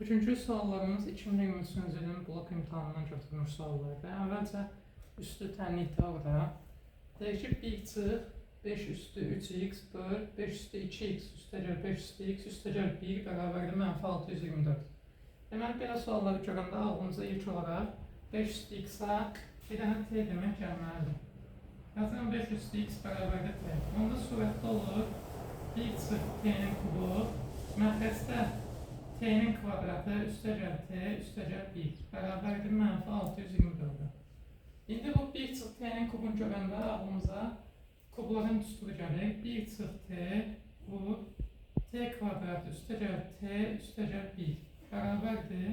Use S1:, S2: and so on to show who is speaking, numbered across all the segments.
S1: Üçüncü suallarımız 2023 ilin blok imtahanından götürülmüş suallardır. Əvvəlcə üstü tənlikdə orada. Deyir ki, 1 çıx 5 üstü 3x böl 5 üstü 2x üstəgəl 5 üstü x üstəgəl 1 bərabərdir mənfi 624. Deməli, belə sualları görəndə ağlımıza ilk olaraq 5 üstü x-a bir dənə t demək gəlməlidir. Yazıram 5 üstü x bərabərdir t. Onda surətdə olur 1 çıx t-nin kubu məxrəcdə t'nin kvadratı üstəgəl t üstəgəl 1 bərabərdir mənfi 624. İndi bu 1 çıx t'nin kubunu görəndə ağlımıza kubların düsturu gəlir. 1 çıx t bu t kvadratı üstəgəl t üstəgəl 1 bərabərdir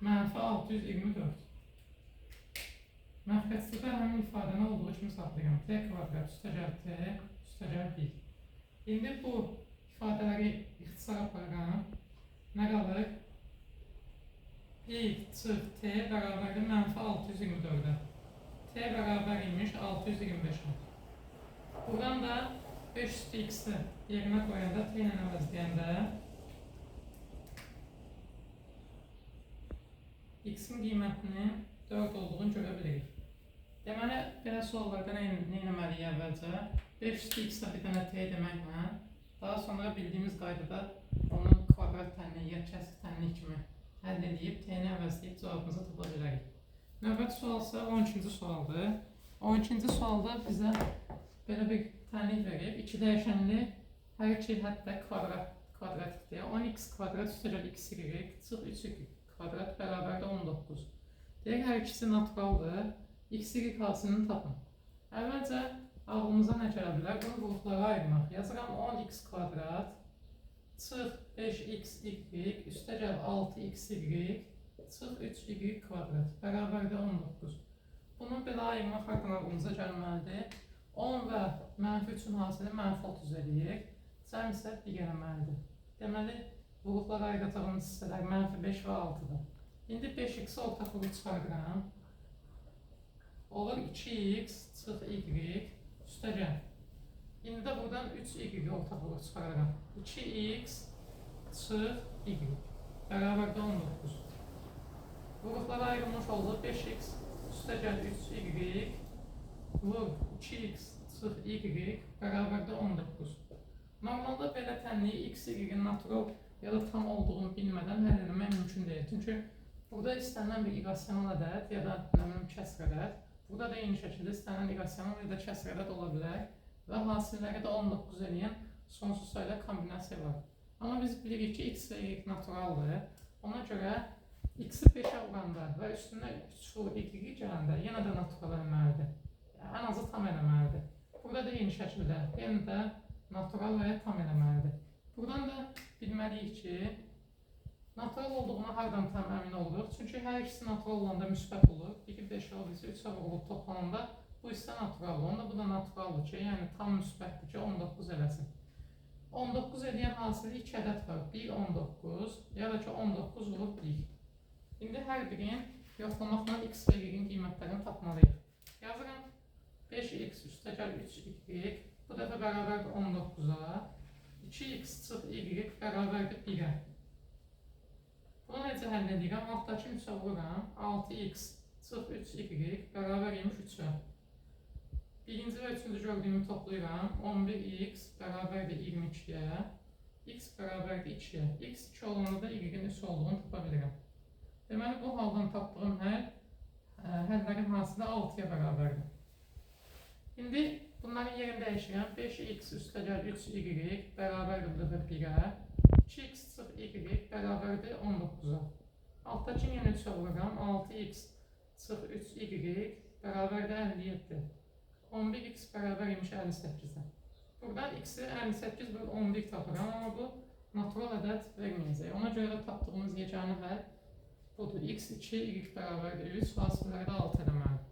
S1: mənfi 624. Məxrəcdə də həmin ifadəni olduğu kimi saxlayıram. T kvadrat üstəgəl t üstəgəl 1. İndi bu ifadələri ixtisar aparıram. Nə qalır? 1 çıx t bərabərdir mənfi 624-ə. T bərabər imiş 625-ə. Buradan da 5 üstü x-i yerinə qoyanda t ilə əvəzləyəndə x-in qiymətinin 4 olduğunu görə bilirik. Deməli, belə suallarda nə etməliyik əvvəlcə? 5 üstü x-ə bir dənə t deməklə, daha sonra bildiyimiz qaydada onun kvadrat tənliyi ya kəsik tənliyi kimi həll edib, t-ni əvəzləyib cavabımızı tapa bilərik. Növbəti sual isə 12-ci sualdır. 12-ci sualda bizə belə bir tənlik verib. 2 dəyişənli hər iki həddə kvadratikdir. 10x kvadrat üstəgəl xy çıx 3y kvadrat bərabərdir 19. Deyək, hər ikisi naturaldır. Xy hasılını tapın. Əvvəlcə ağlımıza nə gələ bilər? Bunu qruplara ayırmaq. Yazıram 10x kvadrat çıx 5xy üstəgəl 6xy çıx 3y kvadrat bərabərdir 19. Bunu belə ayırmaq xartdan ağlımıza gəlməlidir. 10 və mənfi 3-ün hasili mənfi 30 eləyir. Cəm isə 1 eləməlidir. Deməli, qruplara ayıracağımız hissələr mənfi 5 və 6-dır. İndi 5x-i ortaq qrup çıxardıram. Olur 2x çıx y üstəgəl. İndi də buradan 3y ortaq qrup çıxarıram. 2x çıx y bərabərdir 19. Qruplara ayrılmış oldu. 5x üstəgəl 3y vur 2x çıx y bərabərdir 19. Normalda belə tənliyi x, y-in natural ya da tam olduğunu bilmədən həll etmək mümkün deyil. Çünki burada istənilən bir irrasional ədəd ya da kəsr ədəd, burada da eyni şəkildə istənilən irrasional ya da kəsr ədəd ola bilər və hasilləri də 19 eləyən sonsuz sayılar kombinasiya var. Amma biz bilirik ki, x və y naturaldır. Ona görə x-i 5-ə vuranda və üstünə 3 vur y gələndə yenə də natural eləməlidir. Ən azı tam eləməlidir. Burada da eyni şəkildə yenə də natural və ya tam eləməlidir. Buradan da bilməliyik ki, natural olduğuna hardan tam əmin oluruq? Çünki hər ikisi natural olanda müsbət olur. 2-5 olursa 3-ə vurulub toplananda bu isə natural olur. Onda bu da naturaldır ki, yəni tam müsbətdir ki, 19 eləsin. 19 eləyən hasili 2 ədəd var. 1, 19 ya da ki 19 vurub 1. İndi hər birini yoxlamaqla x və y-in qiymətlərini tapmalıyıq. Yazıram 5x üstəgəl 3y, bu dəfə bərabərdir 19-a. 2x çıx y bərabərdir 1-ə. Bunu necə həll edirəm? Altdakı 3-ə vururam. 6x çıx 3y bərabər imiş 3-ə. Birinci və üçüncü gördüyümü toplayıram. 11x bərabərdir 22-yə. X bərabərdir 2-yə. X 2 olanda da y-in 3 olduğunu tapa bilirəm. Deməli, bu haldan tapdığım həllərin hasılı 6-ya bərabərdir. İndi bunların yerini dəyişirəm. 5x üstəgəl 3y bərabərdir 1-ə. 2x çıx y bərabərdir 19-a. Altdakı yenə 3-ə vururam. 6x çıx 3y bərabərdir 57. 11x bərabər imiş 58-ə. Buradan x-i 58 bölü 11 tapıram, amma bu natural ədəd verməyəcək. Ona görə də tapdığımız yeganə həll budur. X2, y bərabərdir 3, hasilləri də 6 eləməlidir.